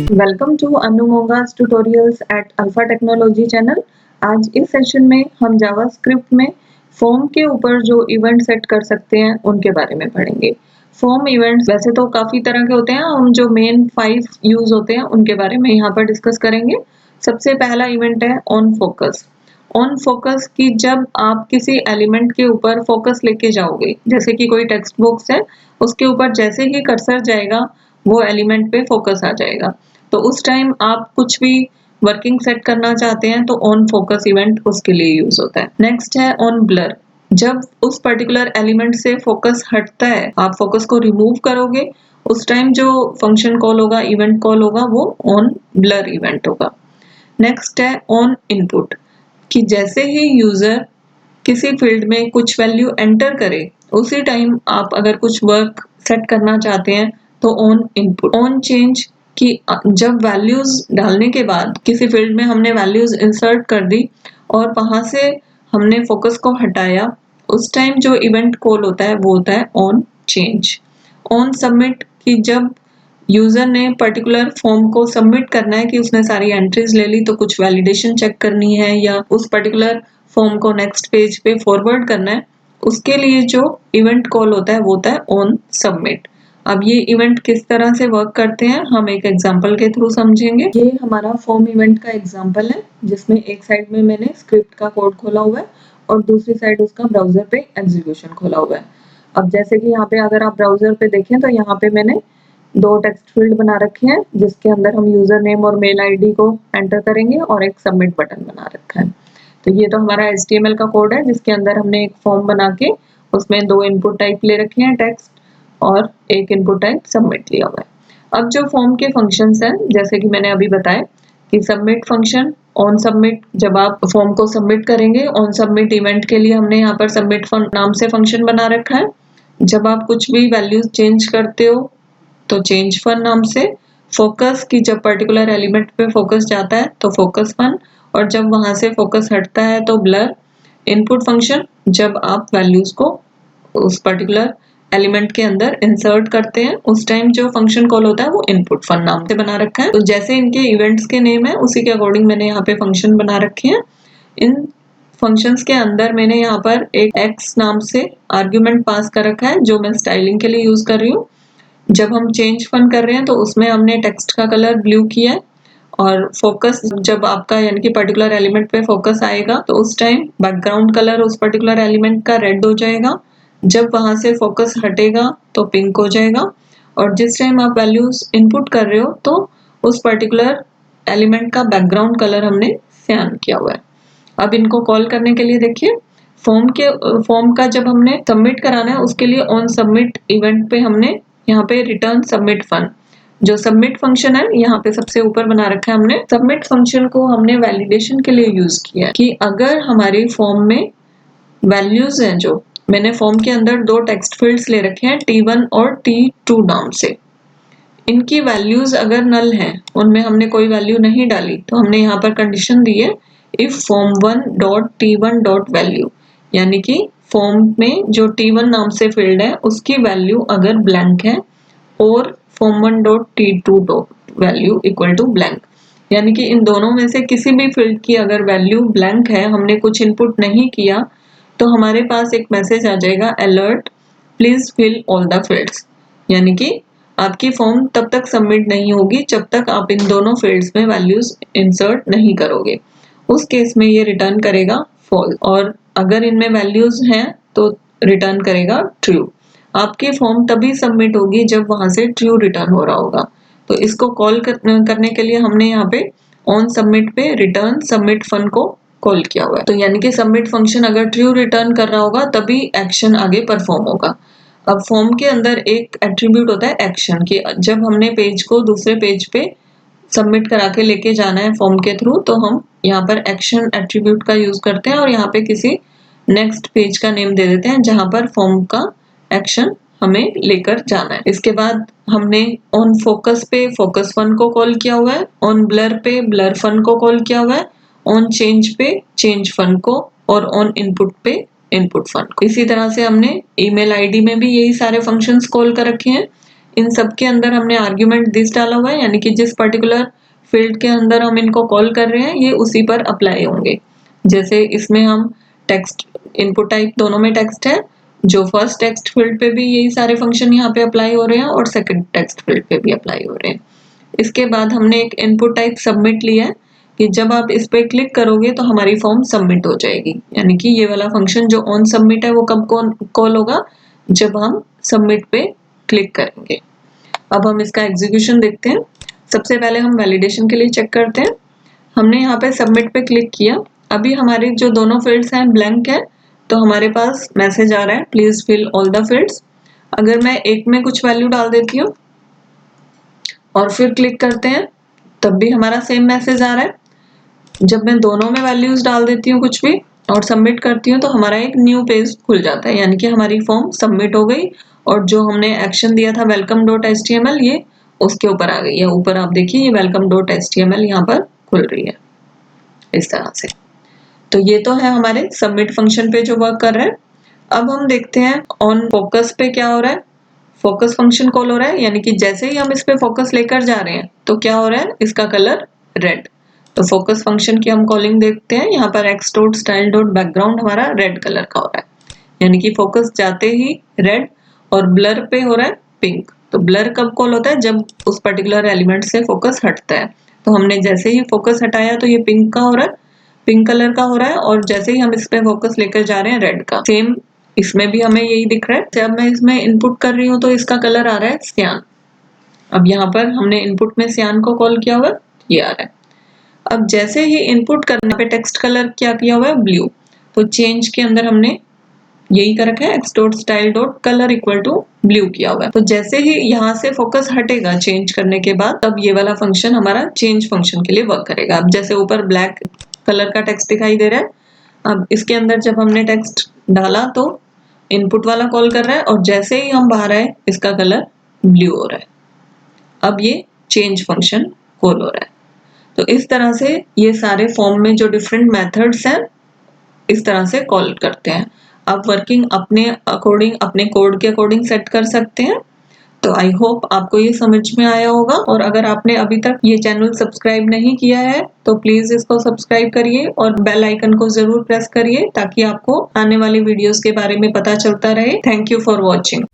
Welcome to Anu Monga's tutorials at Alpha Technology channel. आज इस session में हम जावास्क्रिप्ट में फॉर्म के ऊपर जो इवेंट सेट कर सकते हैं उनके बारे में पढ़ेंगे। फॉर्म इवेंट्स वैसे तो काफी तरह के होते हैं, हम जो मेन 5 यूज होते हैं उनके बारे में यहाँ पर डिस्कस करेंगे। सबसे पहला इवेंट है ऑन फोकस। ऑन फोकस की जब आप किसी एलिमेंट के ऊपर फोकस लेके जाओगे, जैसे कि कोई टेक्स्ट बॉक्स है, उसके ऊपर जैसे ही कर्सर जाएगा वो एलिमेंट पे फोकस आ जाएगा। तो उस टाइम आप कुछ भी वर्किंग सेट करना चाहते हैं तो ऑन फोकस इवेंट उसके लिए यूज होता है। नेक्स्ट है ऑन ब्लर। जब उस पर्टिकुलर एलिमेंट से फोकस हटता है, आप फोकस को रिमूव करोगे, उस टाइम जो फंक्शन कॉल होगा, इवेंट कॉल होगा, वो ऑन ब्लर इवेंट होगा। नेक्स्ट है ऑन इनपुट, कि जैसे ही यूजर किसी फील्ड में कुछ वैल्यू एंटर करे, उसी टाइम आप अगर कुछ वर्क सेट करना चाहते हैं तो ऑन इनपुट। ऑन चेंज, कि जब वैल्यूज डालने के बाद किसी फील्ड में हमने वैल्यूज इंसर्ट कर दी और वहां से हमने फोकस को हटाया, उस टाइम जो इवेंट कॉल होता है वो होता है ऑन चेंज। ऑन सबमिट, कि जब यूजर ने पर्टिकुलर फॉर्म को सबमिट करना है, कि उसने सारी एंट्रीज ले ली तो कुछ वैलिडेशन चेक करनी है या उस पर्टिकुलर फॉर्म को नेक्स्ट पेज पे फॉरवर्ड करना है, उसके लिए जो इवेंट कॉल होता है वो होता है ऑन सबमिट। अब ये इवेंट किस तरह से वर्क करते हैं हम एक एग्जांपल के थ्रू समझेंगे। ये हमारा फॉर्म इवेंट का एग्जांपल है, जिसमें एक साइड में मैंने स्क्रिप्ट का कोड खोला हुआ है और दूसरी साइड उसका ब्राउजर पे एग्जीक्यूशन खोला हुआ है। अब जैसे कि यहाँ पे अगर आप ब्राउजर पे देखें तो यहाँ पे मैंने 2 टेक्स्ट फील्ड बना रखे हैं, जिसके अंदर हम यूजर नेम और मेल आईडी को एंटर करेंगे और एक सबमिट बटन बना रखा है। तो ये तो हमारा HTML का कोड है, जिसके अंदर हमने एक फॉर्म बना के उसमें 2 इनपुट टाइप ले रखे हैं, टेक्स्ट और एक इनपुट टाइप सबमिट लिया हुआ है। अब जो फॉर्म के फंक्शंस हैं, जैसे कि मैंने अभी बताया कि सबमिट फंक्शन, ऑन सबमिट, जब आप फॉर्म को सबमिट करेंगे, ऑन सबमिट इवेंट के लिए हमने यहाँ पर सबमिट नाम से फंक्शन बना रखा है। जब आप कुछ भी वैल्यूज चेंज करते हो तो चेंज फन नाम से। फोकस, की जब पर्टिकुलर एलिमेंट पे फोकस जाता है तो फोकस फन, और जब वहां से फोकस हटता है तो ब्लर। इनपुट फंक्शन, जब आप वैल्यूज को उस पर्टिकुलर एलिमेंट के अंदर इंसर्ट करते हैं, उस टाइम जो फंक्शन कॉल होता है वो इनपुट फन नाम से बना रखा है। तो जैसे इनके इवेंट्स के नेम है उसी के अकॉर्डिंग मैंने यहाँ पे फंक्शन बना रखे हैं। इन फंक्शंस के अंदर मैंने यहाँ पर एक x नाम से आर्ग्यूमेंट पास कर रखा है, जो मैं स्टाइलिंग के लिए यूज कर रही हूँ। जब हम चेंज फन कर रहे हैं तो उसमें हमने टेक्स्ट का कलर ब्लू किया है, और फोकस, जब आपका यानी कि पर्टिकुलर एलिमेंट पे फोकस आएगा तो उस टाइम बैकग्राउंड कलर उस पर्टिकुलर एलिमेंट का रेड हो जाएगा। जब वहां से फोकस हटेगा तो पिंक हो जाएगा, और जिस टाइम आप वैल्यूज इनपुट कर रहे हो तो उस पर्टिकुलर एलिमेंट का बैकग्राउंड कलर हमने सियान किया हुआ है। अब इनको कॉल करने के लिए देखिए, फॉर्म का जब हमने सबमिट कराना है उसके लिए ऑन सबमिट इवेंट पे हमने यहाँ पे रिटर्न सबमिट फन, जो सबमिट फंक्शन है यहाँ पे सबसे ऊपर बना रखा है हमने। सबमिट फंक्शन को हमने वैलिडेशन के लिए यूज किया है, कि अगर हमारी फॉर्म में वैल्यूज हैं, जो मैंने फॉर्म के अंदर 2 टेक्स्ट फील्ड्स ले रखे हैं T1 और T2 नाम से, इनकी वैल्यूज अगर नल हैं, उनमें हमने कोई वैल्यू नहीं डाली, तो हमने यहाँ पर कंडीशन दी है इफ form1.t1.value, यानी कि फॉर्म में जो T1 नाम से फील्ड है उसकी वैल्यू अगर ब्लैंक है और form1.t2.value इक्वल टू ब्लैंक, यानी कि इन दोनों में से किसी भी फील्ड की अगर वैल्यू ब्लैंक है, हमने कुछ इनपुट नहीं किया, तो हमारे पास एक मैसेज आ जाएगा, alert please fill all the fields, यानी कि आपकी फॉर्म तब तक सबमिट नहीं होगी जब तक आप इन दोनों फील्ड्स में वैल्यूज इंसर्ट नहीं करोगे। उस केस में ये रिटर्न करेगा फॉल्स, और अगर इनमें वैल्यूज हैं तो रिटर्न करेगा ट्रू। आपकी फॉर्म तभी सबमिट होगी जब वहां से ट्रू रिटर्न हो रहा होगा। तो इसको कॉल करने के लिए हमने यहाँ पे ऑन सबमिट पे रिटर्न सबमिट फन को कॉल किया हुआ है। तो यानी कि सबमिट फंक्शन अगर ट्रू रिटर्न कर रहा होगा तभी एक्शन आगे परफॉर्म होगा। अब फॉर्म के अंदर एक एट्रीब्यूट होता है एक्शन, कि जब हमने पेज को दूसरे पेज पे सबमिट करा के लेके जाना है फॉर्म के थ्रू, तो हम यहाँ पर एक्शन एट्रीब्यूट का यूज करते हैं और यहाँ पे किसी नेक्स्ट पेज का नेम दे देते हैं जहां पर फॉर्म का एक्शन हमें लेकर जाना है। इसके बाद हमने ऑन फोकस पे फोकस फन को कॉल किया हुआ है, ऑन ब्लर पे ब्लर फन को कॉल किया हुआ है, ऑन चेंज पे चेंज फन को, और ऑन इनपुट पे इनपुट फन को। इसी तरह से हमने ईमेल आईडी में भी यही सारे फंक्शंस कॉल कर रखे हैं। इन सब के अंदर हमने आर्ग्यूमेंट दिस डाला हुआ है, यानी कि जिस पर्टिकुलर फील्ड के अंदर हम इनको कॉल कर रहे हैं ये उसी पर अप्लाई होंगे। जैसे इसमें हम टेक्स्ट इनपुट टाइप दोनों में टेक्स्ट है, जो फर्स्ट टेक्स्ट फील्ड पे भी यही सारे फंक्शन यहाँ पे अप्लाई हो रहे हैं और सेकंड टेक्स्ट फील्ड पे भी अप्लाई हो रहे हैं। इसके बाद हमने एक इनपुट टाइप सबमिट लिया है कि जब आप इस पे क्लिक करोगे तो हमारी फॉर्म सबमिट हो जाएगी, यानी कि ये वाला फंक्शन जो ऑन सबमिट है वो कब कॉल होगा, जब हम सबमिट पे क्लिक करेंगे। अब हम इसका एग्जीक्यूशन देखते हैं। सबसे पहले हम वैलिडेशन के लिए चेक करते हैं। हमने यहाँ पे सबमिट पे क्लिक किया, अभी हमारे जो दोनों फील्ड्स हैं ब्लैंक है, तो हमारे पास मैसेज आ रहा है please fill all the fields. अगर मैं एक में कुछ वैल्यू डाल देती हूँ और फिर क्लिक करते हैं तब भी हमारा सेम मैसेज आ रहा है। जब मैं दोनों में वैल्यूज डाल देती हूँ कुछ भी और सबमिट करती हूँ तो हमारा एक न्यू पेज खुल जाता है, यानी कि हमारी फॉर्म सबमिट हो गई और जो हमने एक्शन दिया था welcome.html ये उसके ऊपर आ गई है। ऊपर आप देखिए ये welcome.html यहाँ पर खुल रही है इस तरह से। तो ये तो है हमारे सबमिट फंक्शन पे जो वर्क कर रहा है। अब हम देखते हैं ऑन फोकस पे क्या हो रहा है। फोकस फंक्शन कॉल हो रहा है, यानी कि जैसे ही हम इस पे फोकस लेकर जा रहे हैं तो क्या हो रहा है, इसका कलर रेड। तो फोकस फंक्शन की हम कॉलिंग देखते हैं, यहाँ पर x.style.background हमारा रेड कलर का हो रहा है, यानी कि फोकस जाते ही रेड और ब्लर पे हो रहा है पिंक। तो ब्लर कब कॉल होता है, जब उस पर्टिकुलर एलिमेंट से फोकस हटता है। तो हमने जैसे ही फोकस हटाया तो ये पिंक का हो रहा है, पिंक कलर का हो रहा है, और जैसे ही हम इस पे फोकस लेकर जा रहे हैं रेड का। सेम इसमें भी हमें यही दिख रहा है। जब मैं इसमें इनपुट कर रही हूँ तो इसका कलर आ रहा है सियान। अब यहाँ पर हमने इनपुट में सियान को कॉल किया हुआ, ये आ रहा है। अब जैसे ही इनपुट करना पे टेक्स्ट कलर क्या किया हुआ है, ब्लू। तो चेंज के अंदर हमने यही कर रखा है x.style.color इक्वल टू ब्लू किया हुआ है। तो जैसे ही यहाँ से फोकस हटेगा चेंज करने के बाद, तब ये वाला फंक्शन हमारा चेंज फंक्शन के लिए वर्क करेगा। अब जैसे ऊपर ब्लैक कलर का टेक्स्ट दिखाई दे रहा है, अब इसके अंदर जब हमने टेक्स्ट डाला तो इनपुट वाला कॉल कर रहा है और जैसे ही हम बाहर आए इसका कलर ब्लू हो रहा है। अब ये चेंज फंक्शन कॉल हो रहा है। तो इस तरह से ये सारे फॉर्म में जो डिफरेंट मेथड्स हैं इस तरह से कॉल करते हैं। आप वर्किंग अपने अकॉर्डिंग अपने कोड के अकॉर्डिंग सेट कर सकते हैं। तो आई होप आपको ये समझ में आया होगा, और अगर आपने अभी तक ये चैनल सब्सक्राइब नहीं किया है तो प्लीज इसको सब्सक्राइब करिए और बेल आइकन को जरूर प्रेस करिए ताकि आपको आने वाली वीडियोस के बारे में पता चलता रहे। Thank you for watching.